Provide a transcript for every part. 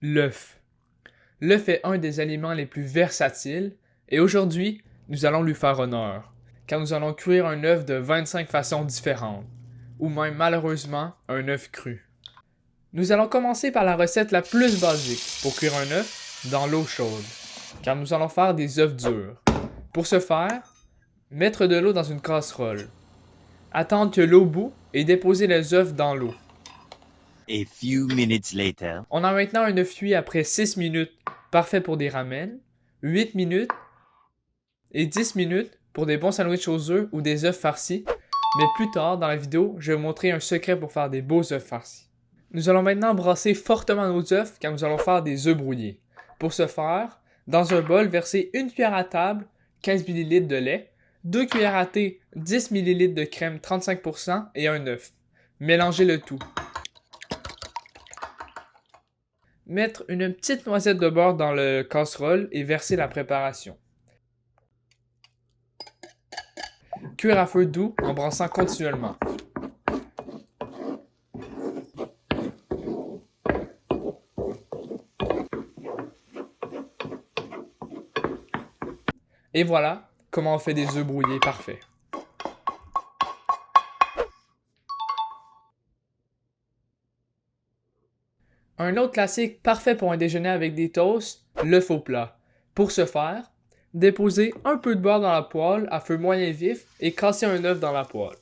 L'œuf. L'œuf est un des aliments les plus versatiles et aujourd'hui, nous allons lui faire honneur, car nous allons cuire un œuf de 25 façons différentes, ou même malheureusement un œuf cru. Nous allons commencer par la recette la plus basique pour cuire un œuf dans l'eau chaude, car nous allons faire des œufs durs. Pour ce faire, mettre de l'eau dans une casserole, attendre que l'eau bout et déposer les œufs dans l'eau. A few minutes later. On a maintenant un œuf cuit après 6 minutes, parfait pour des ramen, 8 minutes et 10 minutes pour des bons sandwichs aux œufs ou des œufs farcis. Mais plus tard dans la vidéo, je vais vous montrer un secret pour faire des beaux œufs farcis. Nous allons maintenant brasser fortement nos œufs car nous allons faire des œufs brouillés. Pour ce faire, dans un bol, versez 1 cuillère à table, 15 ml de lait, 2 cuillères à thé, 10 ml de crème 35% et un œuf. Mélangez le tout. Mettre une petite noisette de beurre dans le casserole et verser la préparation. Cuire à feu doux en brassant continuellement. Et voilà comment on fait des œufs brouillés parfaits. Un autre classique parfait pour un déjeuner avec des toasts, l'œuf au plat. Pour ce faire, déposez un peu de beurre dans la poêle à feu moyen vif et cassez un œuf dans la poêle.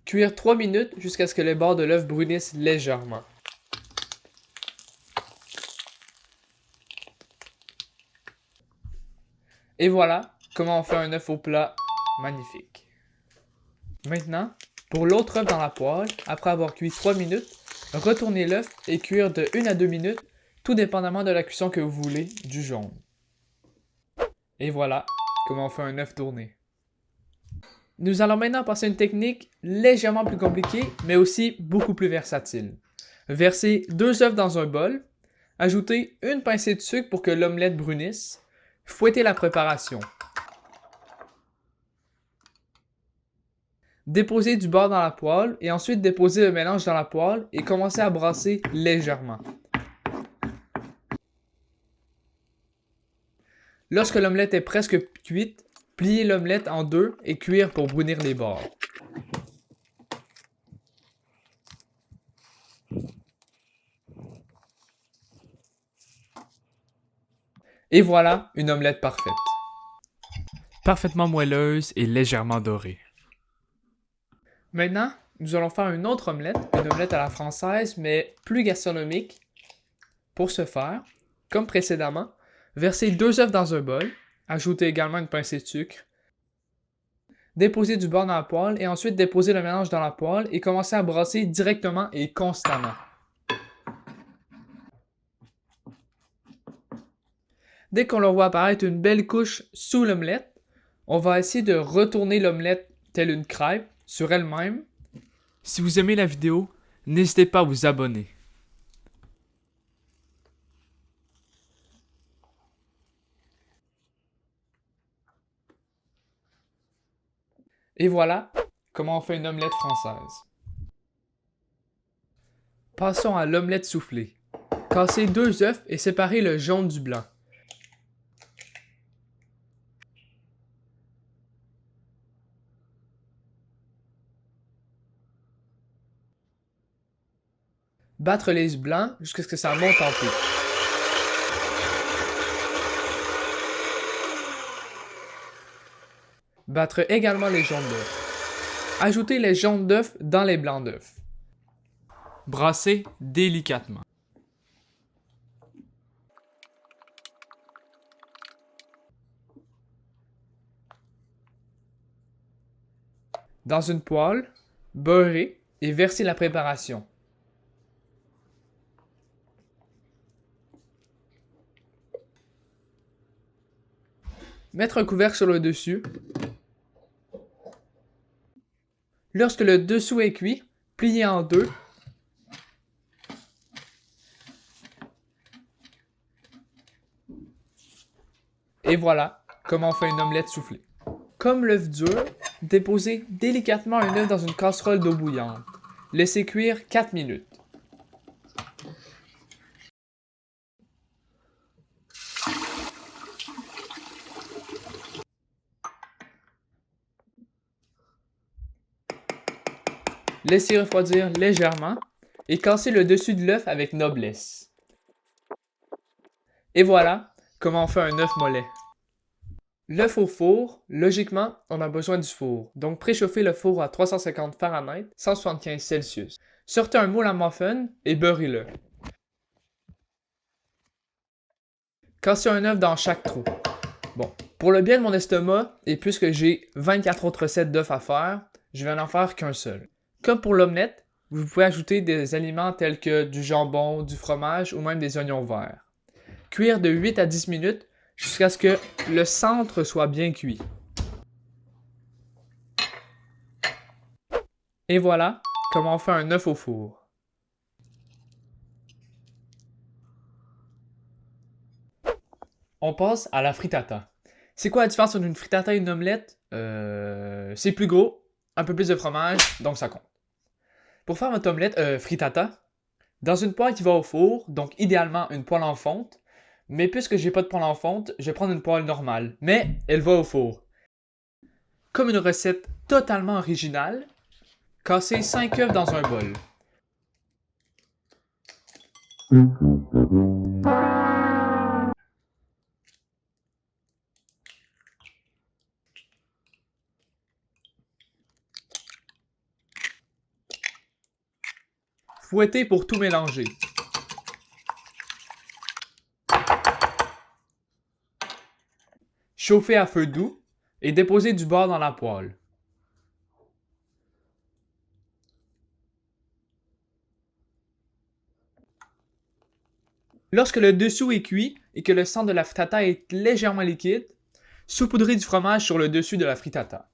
Cuire 3 minutes jusqu'à ce que les bords de l'œuf brunissent légèrement. Et voilà comment on fait un œuf au plat magnifique. Maintenant, pour l'autre œuf dans la poêle, après avoir cuit 3 minutes, retournez l'œuf et cuire de 1 à 2 minutes, tout dépendamment de la cuisson que vous voulez du jaune. Et voilà comment on fait un œuf tourné. Nous allons maintenant passer à une technique légèrement plus compliquée, mais aussi beaucoup plus versatile. Versez 2 œufs dans un bol, ajoutez une pincée de sucre pour que l'omelette brunisse, fouettez la préparation. Déposez du beurre dans la poêle et ensuite déposez le mélange dans la poêle et commencez à brasser légèrement. Lorsque l'omelette est presque cuite, pliez l'omelette en deux et cuire pour brunir les bords. Et voilà une omelette parfaite. Parfaitement moelleuse et légèrement dorée. Maintenant, nous allons faire une autre omelette, une omelette à la française, mais plus gastronomique. Pour ce faire, comme précédemment, versez 2 œufs dans un bol, ajoutez également une pincée de sucre, déposez du beurre dans la poêle et ensuite déposez le mélange dans la poêle et commencez à brasser directement et constamment. Dès qu'on leur voit apparaître une belle couche sous l'omelette, on va essayer de retourner l'omelette telle une crêpe sur elle-même. Si vous aimez la vidéo, n'hésitez pas à vous abonner. Et voilà comment on fait une omelette française. Passons à l'omelette soufflée. Cassez 2 œufs et séparez le jaune du blanc. Battre les blancs jusqu'à ce que ça monte en pique. Battre également les jaunes d'œufs. Ajoutez les jaunes d'œufs dans les blancs d'œufs. Brasser délicatement. Dans une poêle, beurrez et versez la préparation. Mettre un couvercle sur le dessus. Lorsque le dessous est cuit, pliez en deux. Et voilà comment on fait une omelette soufflée. Comme l'œuf dur, déposez délicatement un œuf dans une casserole d'eau bouillante. Laissez cuire 4 minutes. Laissez refroidir légèrement et cassez le dessus de l'œuf avec noblesse. Et voilà comment on fait un œuf mollet. L'œuf au four, logiquement, on a besoin du four. Donc préchauffez le four à 350 Fahrenheit, 175 Celsius. Sortez un moule à muffin et beurrez-le. Cassez un œuf dans chaque trou. Bon, pour le bien de mon estomac, et puisque j'ai 24 autres recettes d'œufs à faire, je vais n'en faire qu'un seul. Comme pour l'omelette, vous pouvez ajouter des aliments tels que du jambon, du fromage ou même des oignons verts. Cuire de 8 à 10 minutes jusqu'à ce que le centre soit bien cuit. Et voilà comment on fait un œuf au four. On passe à la frittata. C'est quoi la différence entre une frittata et une omelette? C'est plus gros, un peu plus de fromage, donc ça compte. Pour faire votre omelette frittata, dans une poêle qui va au four, donc idéalement une poêle en fonte, mais puisque j'ai pas de poêle en fonte, je vais prendre une poêle normale, mais elle va au four. Comme une recette totalement originale, cassez 5 œufs dans un bol. Fouettez pour tout mélanger. Chauffez à feu doux et déposez du beurre dans la poêle. Lorsque le dessous est cuit et que le centre de la frittata est légèrement liquide, saupoudrez du fromage sur le dessus de la frittata.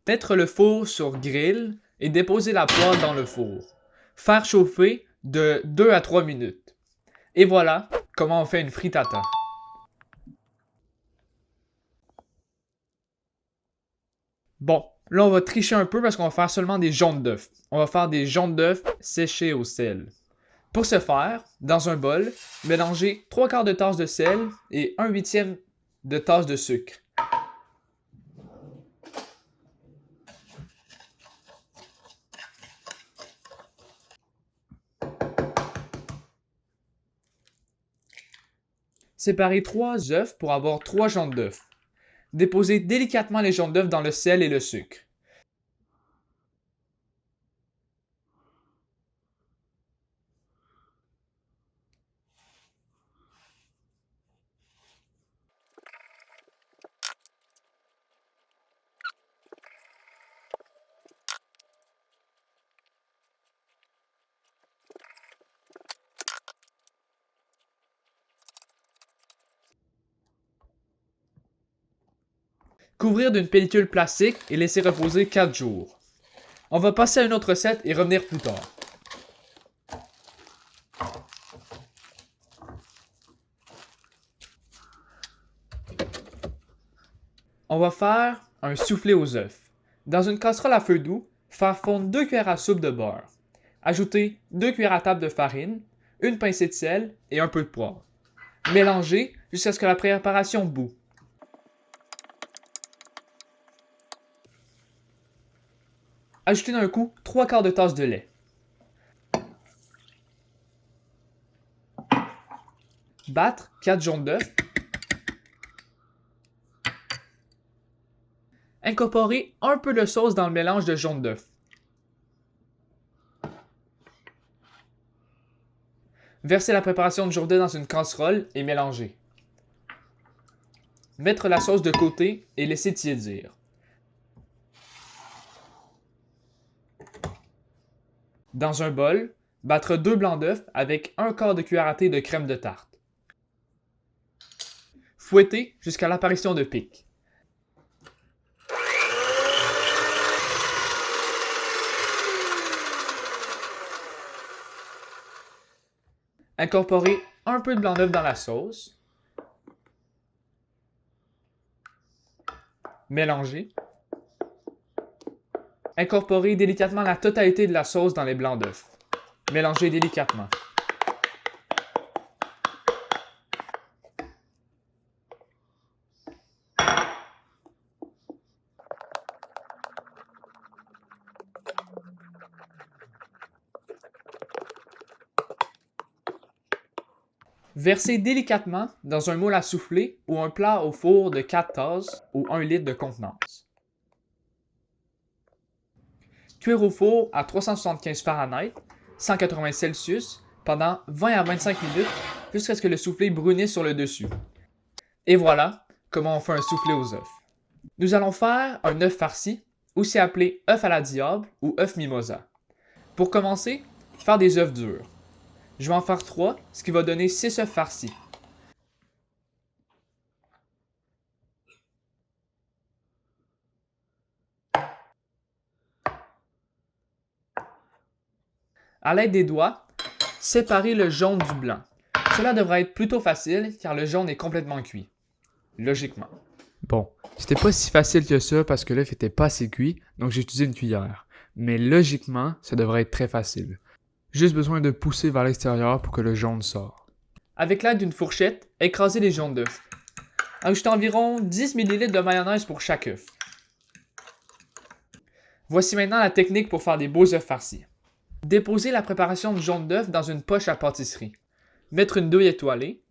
Mettre le four sur grill et déposer la poêle dans le four. Faire chauffer de 2 à 3 minutes. Et voilà comment on fait une frittata. Bon, là on va tricher un peu parce qu'on va faire seulement des jaunes d'œufs. On va faire des jaunes d'œufs séchés au sel. Pour ce faire, dans un bol, mélangez 3/4 de tasse de sel et 1/8 de tasse de sucre. Séparez 3 œufs pour avoir 3 jaunes d'œufs. Déposez délicatement les jaunes d'œufs dans le sel et le sucre. Couvrir d'une pellicule plastique et laisser reposer 4 jours. On va passer à une autre recette et revenir plus tard. On va faire un soufflé aux œufs. Dans une casserole à feu doux, faire fondre 2 cuillères à soupe de beurre. Ajouter 2 cuillères à table de farine, une pincée de sel et un peu de poivre. Mélanger jusqu'à ce que la préparation bout. Ajoutez d'un coup 3/4 de tasse de lait. Battre 4 jaunes d'œufs. Incorporer un peu de sauce dans le mélange de jaune d'œuf. Verser la préparation de journée dans une casserole et mélanger. Mettre la sauce de côté et laisser tiédir. Dans un bol, battre 2 blancs d'œufs avec 1/4 de cuillère à thé de crème de tarte. Fouetter jusqu'à l'apparition de pics. Incorporer un peu de blanc d'œuf dans la sauce. Mélanger. Incorporer délicatement la totalité de la sauce dans les blancs d'œufs. Mélanger délicatement. Versez délicatement dans un moule à souffler ou un plat au four de 4 tasses ou 1 litre de contenance. Cuire au four à 375 Fahrenheit, 180 Celsius, pendant 20 à 25 minutes jusqu'à ce que le soufflé brunisse sur le dessus. Et voilà comment on fait un soufflé aux œufs. Nous allons faire un œuf farci, aussi appelé œuf à la diable ou œuf mimosa. Pour commencer, faire des œufs durs. Je vais en faire 3, ce qui va donner 6 œufs farcis. À l'aide des doigts, séparez le jaune du blanc. Cela devrait être plutôt facile car le jaune est complètement cuit. Logiquement. Bon, c'était pas si facile que ça parce que l'œuf était pas assez cuit, donc j'ai utilisé une cuillère. Mais logiquement, ça devrait être très facile. Juste besoin de pousser vers l'extérieur pour que le jaune sorte. Avec l'aide d'une fourchette, écrasez les jaunes d'œufs. Ajoutez environ 10 ml de mayonnaise pour chaque œuf. Voici maintenant la technique pour faire des beaux œufs farcis. Déposez la préparation de jaune d'œuf dans une poche à pâtisserie. Mettre une douille étoilée.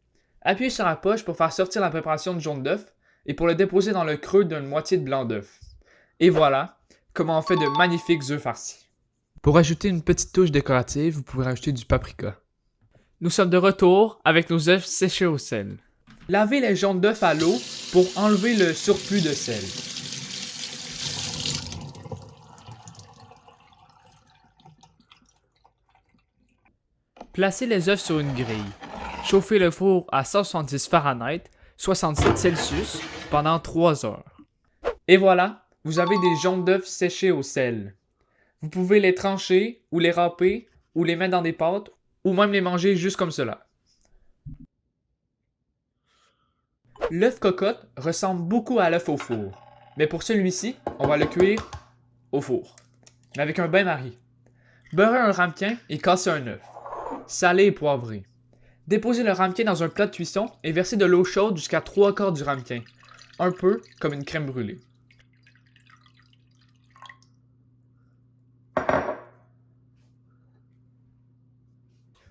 Appuyez sur la poche pour faire sortir la préparation de jaune d'œuf et pour le déposer dans le creux d'une moitié de blanc d'œuf. Et voilà comment on fait de magnifiques œufs farcis. Pour ajouter une petite touche décorative, vous pouvez rajouter du paprika. Nous sommes de retour avec nos œufs séchés au sel. Lavez les jaunes d'œufs à l'eau pour enlever le surplus de sel. Placez les œufs sur une grille. Chauffez le four à 170 Fahrenheit, 67 Celsius, pendant 3 heures. Et voilà, vous avez des jaunes d'œufs séchés au sel. Vous pouvez les trancher, ou les râper, ou les mettre dans des pâtes, ou même les manger juste comme cela. L'œuf cocotte ressemble beaucoup à l'œuf au four, mais pour celui-ci, on va le cuire au four, mais avec un bain-marie. Beurrez un ramequin et cassez un œuf. Salé et poivré. Déposez le ramequin dans un plat de cuisson et versez de l'eau chaude jusqu'à 3/4 du ramequin, un peu comme une crème brûlée.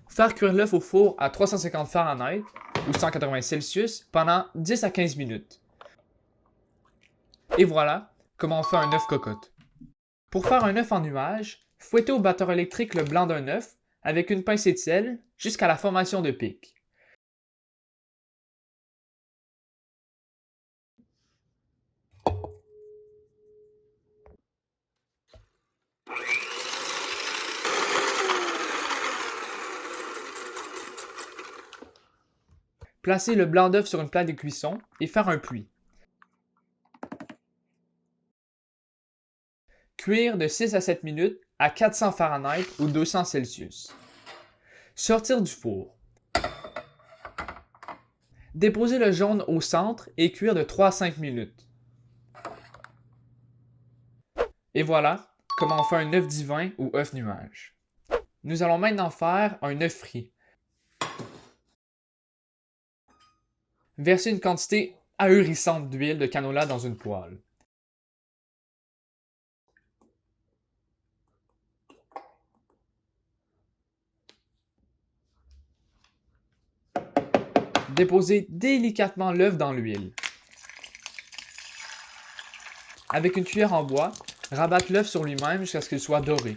Faire cuire l'œuf au four à 350 Fahrenheit ou 180 Celsius pendant 10 à 15 minutes. Et voilà comment on fait un œuf cocotte. Pour faire un œuf en nuage, fouettez au batteur électrique le blanc d'un œuf avec une pincée de sel jusqu'à la formation de pics. Placez le blanc d'œuf sur une plaque de cuisson et faire un puits. Cuire de 6 à 7 minutes à 400 Fahrenheit ou 200 Celsius. Sortir du four. Déposer le jaune au centre et cuire de 3 à 5 minutes. Et voilà comment on fait un œuf divin ou œuf nuage. Nous allons maintenant faire un œuf frit. Versez une quantité ahurissante d'huile de canola dans une poêle. Déposez délicatement l'œuf dans l'huile. Avec une cuillère en bois, rabattre l'œuf sur lui-même jusqu'à ce qu'il soit doré.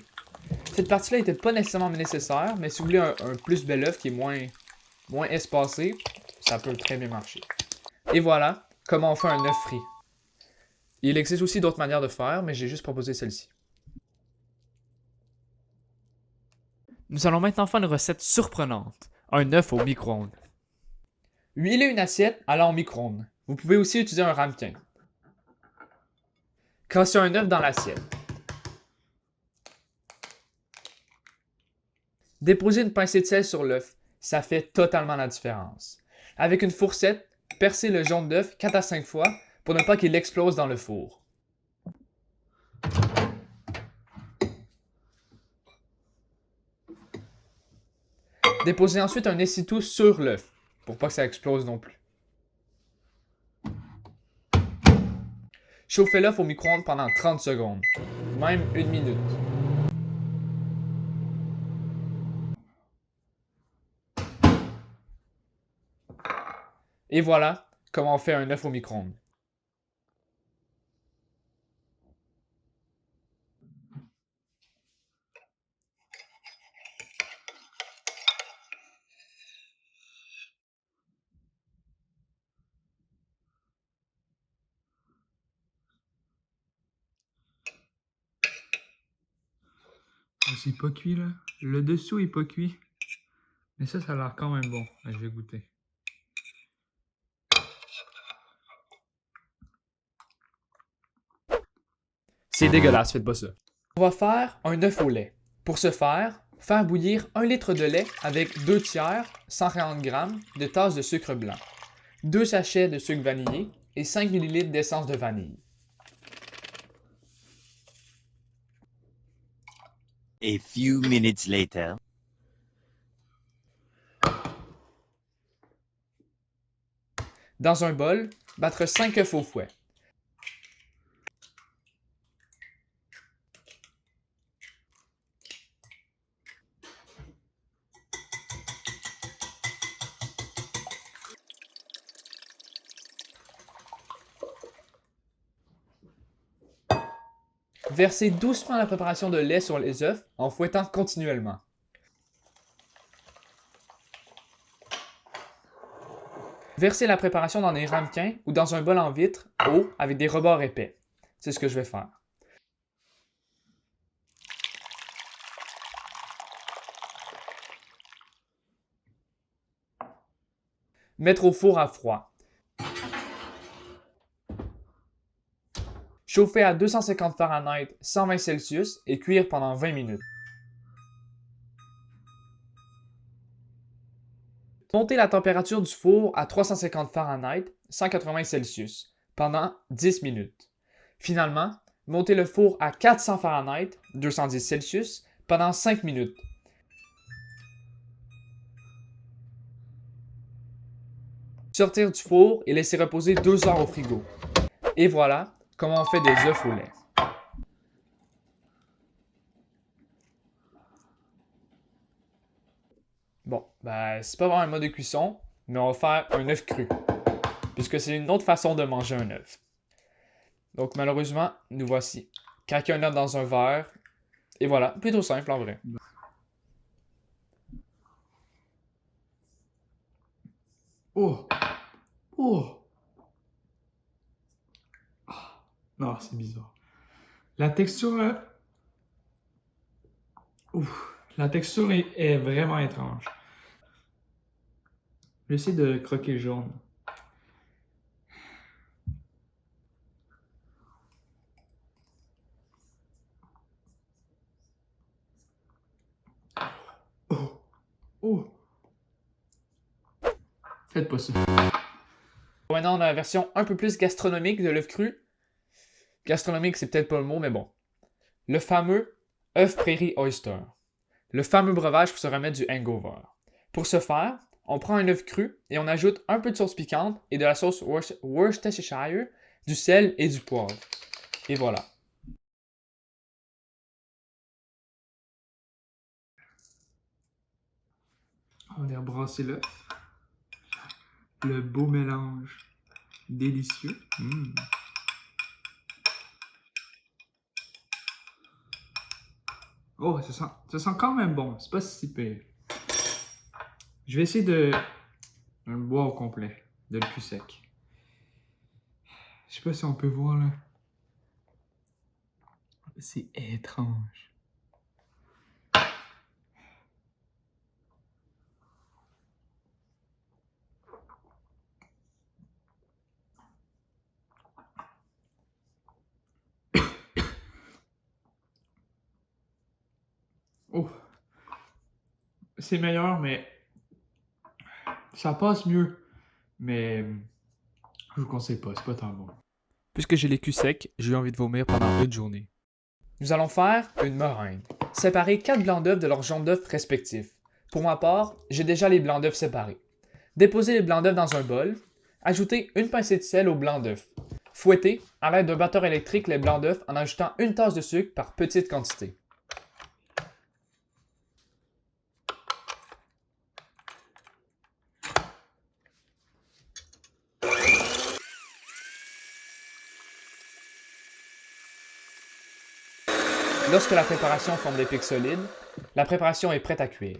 Cette partie-là n'était pas nécessairement nécessaire, mais si vous voulez un plus bel œuf qui est moins espacé, ça peut très bien marcher. Et voilà comment on fait un œuf frit. Il existe aussi d'autres manières de faire, mais j'ai juste proposé celle-ci. Nous allons maintenant faire une recette surprenante, un œuf au micro-ondes. Huilez une assiette allant au micro-ondes. Vous pouvez aussi utiliser un ramequin. Cassez un œuf dans l'assiette. Déposez une pincée de sel sur l'œuf. Ça fait totalement la différence. Avec une fourchette, percez le jaune d'œuf 4 à 5 fois pour ne pas qu'il explose dans le four. Déposez ensuite un essuie-tout sur l'œuf pour pas que ça explose non plus. Chauffez l'œuf au micro-ondes pendant 30 secondes, même 1 minute. Et voilà comment on fait un œuf au micro-ondes. C'est pas cuit là. Le dessous est pas cuit. Mais ça a l'air quand même bon. Je vais goûter. C'est dégueulasse, faites pas ça. On va faire un œuf au lait. Pour ce faire bouillir 1 litre de lait avec 2 tiers, 140 g de tasse de sucre blanc, 2 sachets de sucre vanillé et 5 ml d'essence de vanille. A few minutes later. Dans un bol, battre 5 œufs au fouet. Versez doucement la préparation de lait sur les œufs en fouettant continuellement. Versez la préparation dans des ramequins ou dans un bol en vitre haut avec des rebords épais. C'est ce que je vais faire. Mettre au four à froid. Chauffer à 250 Fahrenheit, 120 Celsius et cuire pendant 20 minutes. Montez la température du four à 350 Fahrenheit, 180 Celsius pendant 10 minutes. Finalement, montez le four à 400 Fahrenheit, 210 Celsius pendant 5 minutes. Sortir du four et laisser reposer 2 heures au frigo. Et voilà comment on fait des œufs au lait. Bon, ben c'est pas vraiment un mode de cuisson, mais on va faire un œuf cru, puisque c'est une autre façon de manger un œuf. Donc malheureusement, nous voici. Craquer un œuf dans un verre, et voilà, plutôt simple en vrai. Oh! Oh! Ah. Non, c'est bizarre. La texture là. Ouf. La texture est vraiment étrange. Je vais essayer de croquer le jaune. Oh! Oh! Faites pas ça. Maintenant, on a la version un peu plus gastronomique de l'œuf cru. Gastronomique, c'est peut-être pas le mot, mais bon. Le fameux œuf prairie oyster. Le fameux breuvage pour se remettre du hangover. Pour ce faire, on prend un œuf cru et on ajoute un peu de sauce piquante et de la sauce Worcestershire, du sel et du poivre. Et voilà. On va aller brasser l'œuf. Le beau mélange délicieux. Oh, ça sent quand même bon. C'est pas si pire. Je vais essayer de le boire au complet, de le plus sec. Je sais pas si on peut voir là. C'est étrange. Oh, c'est meilleur, mais ça passe mieux. Mais je vous conseille pas, c'est pas tant bon. Puisque j'ai les culs secs, j'ai eu envie de vomir pendant une journée. Nous allons faire une meringue. Séparer 4 blancs d'œufs de leurs jaunes d'œufs respectifs. Pour ma part, j'ai déjà les blancs d'œufs séparés. Déposez les blancs d'œufs dans un bol. Ajoutez une pincée de sel aux blancs d'œufs. Fouettez à l'aide d'un batteur électrique les blancs d'œufs en ajoutant une tasse de sucre par petite quantité. Lorsque la préparation forme des pics solides, la préparation est prête à cuire.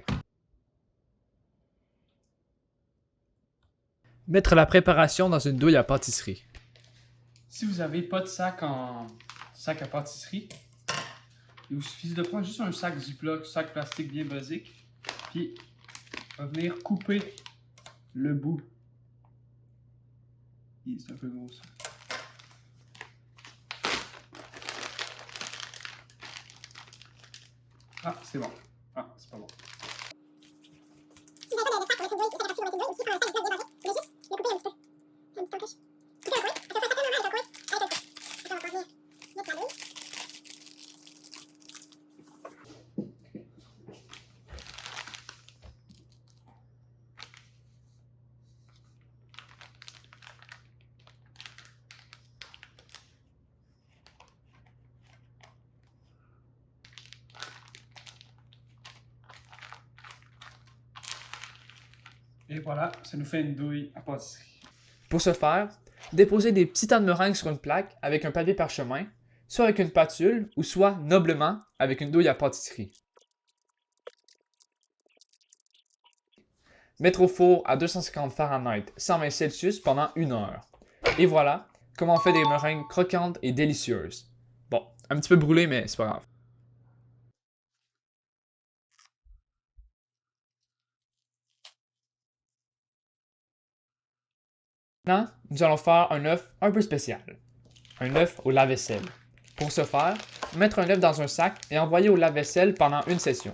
Mettre la préparation dans une douille à pâtisserie. Si vous n'avez pas de sac à pâtisserie, il vous suffit de prendre juste un sac Ziploc, sac plastique bien basique, puis venir couper le bout. C'est un peu gros ça. Ah, c'est bon. Ah, c'est pas bon. Si vous n'avez pas de sac avec une douille, vous faites la partie avec une douille, aussi prendre un sac Ziploc bien basique, mais juste le couper un petit peu. Un petit peu. Couper un coin, ça fait un sac normal avec un coin, avec un coin. Après, on va venir mettre la douille. Et voilà, ça nous fait une douille à pâtisserie. Pour ce faire, déposez des petits tas de meringues sur une plaque avec un papier parchemin, soit avec une spatule ou soit noblement avec une douille à pâtisserie. Mettre au four à 250 Fahrenheit, 120 Celsius pendant 1 heure. Et voilà comment on fait des meringues croquantes et délicieuses. Bon, un petit peu brûlé, mais c'est pas grave. Maintenant, nous allons faire un œuf un peu spécial. Un œuf au lave-vaisselle. Pour ce faire, mettre un œuf dans un sac et envoyer au lave-vaisselle pendant une session.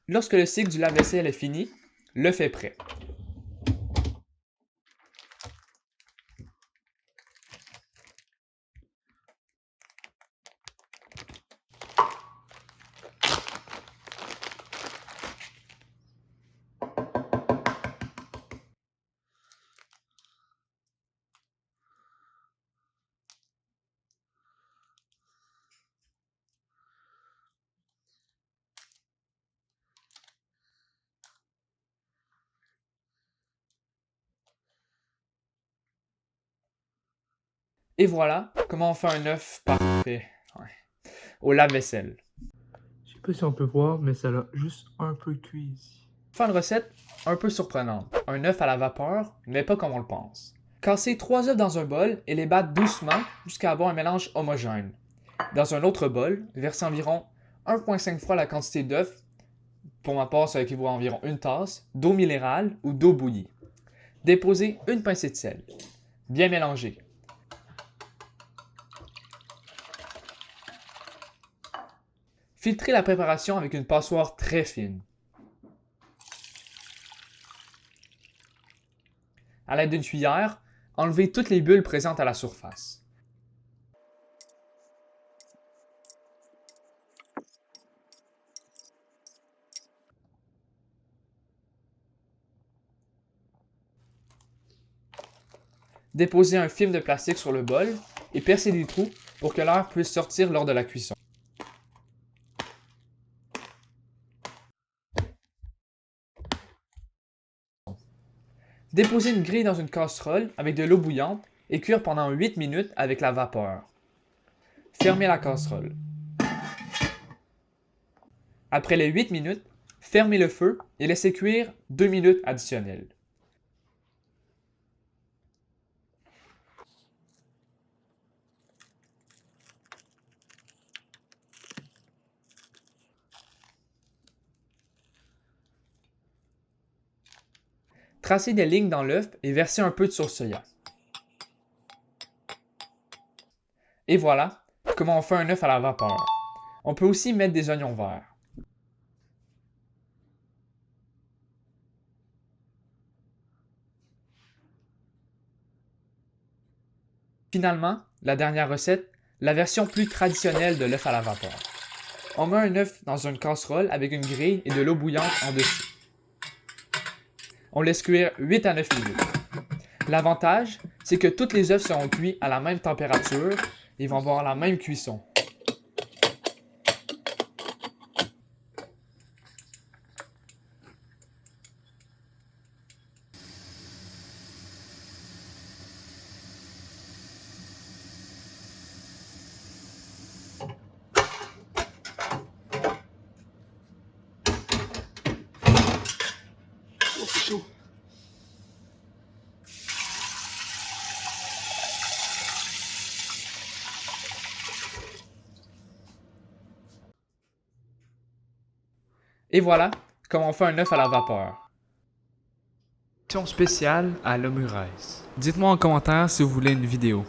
Lorsque le cycle du lave-vaisselle est fini, l'œuf est prêt. Et voilà comment on fait un œuf parfait au lave-vaisselle. Je sais pas si on peut voir, mais ça l'a juste un peu cuit ici. Faire une recette un peu surprenante. Un œuf à la vapeur, mais pas comme on le pense. Casser 3 œufs dans un bol et les battre doucement jusqu'à avoir un mélange homogène. Dans un autre bol, verser environ 1,5 fois la quantité d'œufs, pour ma part ça équivaut à environ une tasse, d'eau minérale ou d'eau bouillie. Déposer une pincée de sel. Bien mélanger. Filtrer la préparation avec une passoire très fine. À l'aide d'une cuillère, enlever toutes les bulles présentes à la surface. Déposer un film de plastique sur le bol et percer des trous pour que l'air puisse sortir lors de la cuisson. Déposer une grille dans une casserole avec de l'eau bouillante et cuire pendant 8 minutes avec la vapeur. Fermez la casserole. Après les 8 minutes, fermez le feu et laissez cuire 2 minutes additionnelles. Tracez des lignes dans l'œuf et versez un peu de sauce soya. Et voilà comment on fait un œuf à la vapeur. On peut aussi mettre des oignons verts. Finalement, la dernière recette, la version plus traditionnelle de l'œuf à la vapeur. On met un œuf dans une casserole avec une grille et de l'eau bouillante en dessus. On laisse cuire 8 à 9 minutes. L'avantage, c'est que tous les œufs seront cuits à la même température et vont avoir la même cuisson. c'est chaud. Et voilà comment on fait un œuf à la vapeur. Spéciale à l'omuraise. Dites-moi en commentaire si vous voulez une vidéo.